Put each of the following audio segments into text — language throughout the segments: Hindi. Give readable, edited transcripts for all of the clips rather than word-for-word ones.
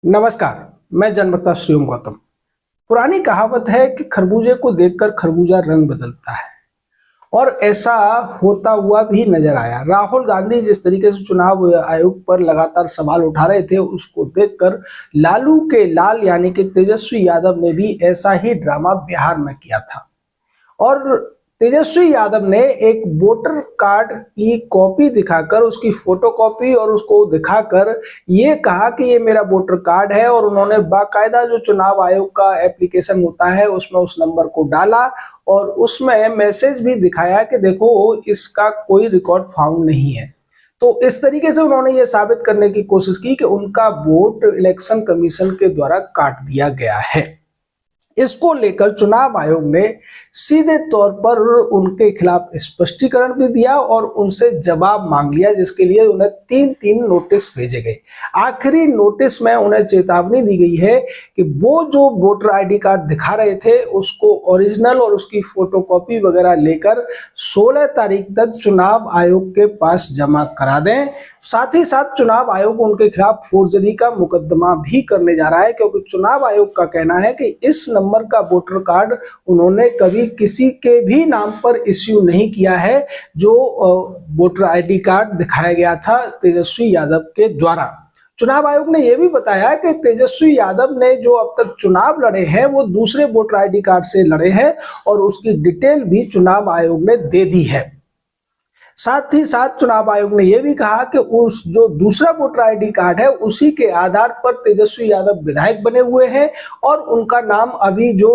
नमस्कार। मैं जनवक्ता श्रीओम गौतम। पुरानी कहावत है कि खरबूजे को देखकर खरबूजा रंग बदलता है और ऐसा होता हुआ भी नजर आया। राहुल गांधी जिस तरीके से चुनाव आयोग पर लगातार सवाल उठा रहे थे, उसको देखकर लालू के लाल यानी कि तेजस्वी यादव ने भी ऐसा ही ड्रामा बिहार में किया था। और तेजस्वी यादव ने एक वोटर कार्ड की कॉपी दिखाकर, उसकी फोटोकॉपी और उसको दिखाकर ये कहा कि ये मेरा वोटर कार्ड है, और उन्होंने बाकायदा जो चुनाव आयोग का एप्लीकेशन होता है उसमें उस नंबर को डाला और उसमें मैसेज भी दिखाया कि देखो इसका कोई रिकॉर्ड फाउंड नहीं है। तो इस तरीके से उन्होंने ये साबित करने की कोशिश की कि उनका वोट इलेक्शन कमीशन के द्वारा काट दिया गया है। इसको लेकर चुनाव आयोग ने सीधे तौर पर उनके खिलाफ स्पष्टीकरण भी दिया और उनसे जवाब मांग लिया, जिसके लिए उन्हें तीन नोटिस भेजे गए। आखिरी नोटिस में उन्हें चेतावनी दी गई है कि वो जो वोटर आईडी कार्ड दिखा रहे थे उसको ओरिजिनल और उसकी फोटोकॉपी वगैरह लेकर 16 तारीख तक चुनाव आयोग के पास जमा करा दें। साथ ही साथ चुनाव आयोग उनके खिलाफ फोर्जरी का मुकदमा भी करने जा रहा है, क्योंकि चुनाव आयोग का कहना है कि इस नंबर का वोटर कार्ड उन्होंने कभी किसी के भी नाम पर इश्यू नहीं किया है, जो वोटर आईडी कार्ड दिखाया गया था तेजस्वी यादव के द्वारा। चुनाव आयोग ने यह भी बताया कि तेजस्वी यादव ने जो अब तक चुनाव लड़े हैं वो दूसरे वोटर आईडी कार्ड से लड़े हैं और उसकी डिटेल भी चुनाव आयोग ने दे दी है। साथ ही साथ चुनाव आयोग ने यह भी कहा कि उस जो दूसरा वोटर आईडी कार्ड है उसी के आधार पर तेजस्वी यादव विधायक बने हुए हैं और उनका नाम अभी जो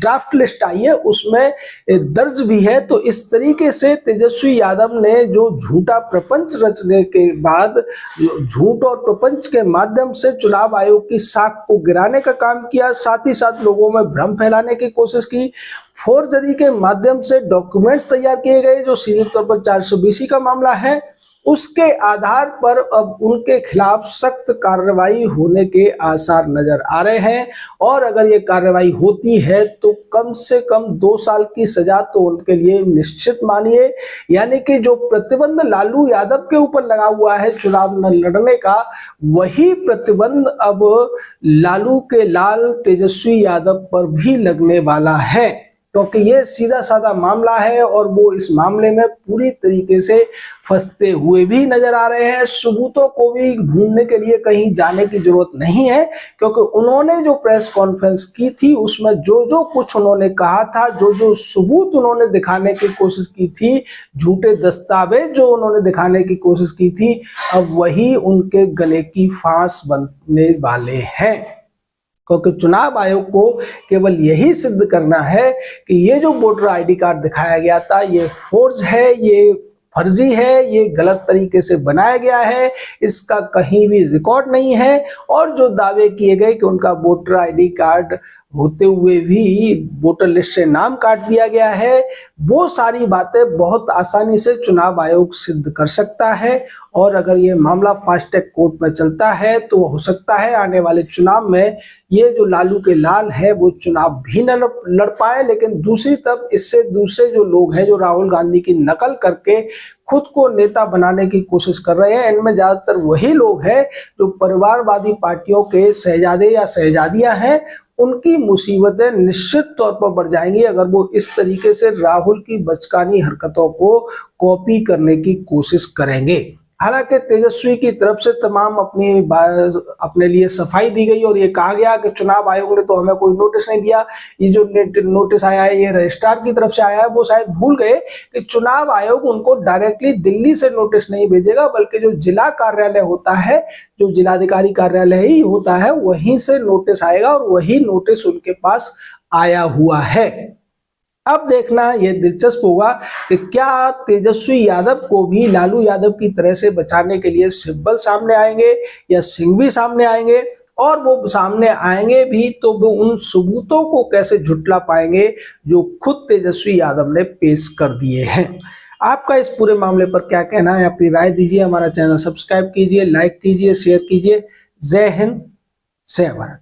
ड्राफ्ट लिस्ट आई है उसमें दर्ज भी है। तो इस तरीके से तेजस्वी यादव ने जो झूठा प्रपंच रचने के बाद झूठ और प्रपंच के माध्यम से चुनाव आयोग की साख को गिराने का काम किया, साथ ही साथ लोगों में भ्रम फैलाने की कोशिश की। फोर्जरी के माध्यम से डॉक्यूमेंट्स तैयार किए गए जो सीधे तौर पर 420 का मामला है, उसके आधार पर अब उनके खिलाफ सख्त कार्रवाई होने के आसार नजर आ रहे हैं। और अगर ये कार्रवाई होती है तो कम से कम 2 साल की सजा तो उनके लिए निश्चित मानिए। यानी कि जो प्रतिबंध लालू यादव के ऊपर लगा हुआ है चुनाव न लड़ने का, वही प्रतिबंध अब लालू के लाल तेजस्वी यादव पर भी लगने वाला है, क्योंकि ये सीधा साधा मामला है और वो इस मामले में पूरी तरीके से फंसते हुए भी नजर आ रहे हैं। सबूतों को भी ढूंढने के लिए कहीं जाने की जरूरत नहीं है, क्योंकि उन्होंने जो प्रेस कॉन्फ्रेंस की थी उसमें जो कुछ उन्होंने कहा था, जो सबूत उन्होंने दिखाने की कोशिश की थी, झूठे दस्तावेज जो उन्होंने दिखाने की कोशिश की थी, अब वही उनके गले की फांस बनने वाले हैं। क्योंकि चुनाव आयोग को केवल यही सिद्ध करना है कि ये जो वोटर आईडी कार्ड दिखाया गया था ये फोर्ज है, ये फर्जी है, ये गलत तरीके से बनाया गया है, इसका कहीं भी रिकॉर्ड नहीं है। और जो दावे किए गए कि उनका वोटर आईडी कार्ड होते हुए भी वोटर लिस्ट से नाम काट दिया गया है, वो सारी बातें बहुत आसानी से चुनाव आयोग सिद्ध कर सकता है। और अगर ये मामला फास्ट ट्रैक कोर्ट में चलता है तो हो सकता है आने वाले चुनाव में ये जो लालू के लाल है वो चुनाव भी न लड़ पाए। लेकिन दूसरी तरफ इससे दूसरे जो लोग हैं जो राहुल गांधी की नकल करके खुद को नेता बनाने की कोशिश कर रहे हैं, इनमें ज्यादातर वही लोग हैं जो परिवारवादी पार्टियों के शहजादे या शहजादियां हैं। उनकी मुसीबतें निश्चित तौर पर बढ़ जाएंगी अगर वो इस तरीके से राहुल की बचकानी हरकतों को कॉपी करने की कोशिश करेंगे। हालांकि तेजस्वी की तरफ से तमाम अपने लिए सफाई दी गई और ये कहा गया कि चुनाव आयोग ने तो हमें कोई नोटिस नहीं दिया, ये जो नोटिस आया है ये रजिस्ट्रार की तरफ से आया है। वो शायद भूल गए कि चुनाव आयोग उनको डायरेक्टली दिल्ली से नोटिस नहीं भेजेगा, बल्कि जो जिला कार्यालय होता है, जो जिलाधिकारी कार्यालय ही होता है, वहीं से नोटिस आएगा और वही नोटिस उनके पास आया हुआ है। अब देखना यह दिलचस्प होगा कि क्या तेजस्वी यादव को भी लालू यादव की तरह से बचाने के लिए सिब्बल सामने आएंगे या सिंघवी सामने आएंगे, और वो सामने आएंगे भी तो वो उन सबूतों को कैसे झुटला पाएंगे जो खुद तेजस्वी यादव ने पेश कर दिए हैं। आपका इस पूरे मामले पर क्या कहना है, अपनी राय दीजिए। हमारा चैनल सब्सक्राइब कीजिए, लाइक कीजिए, शेयर कीजिए। जय हिंद, जय भारत।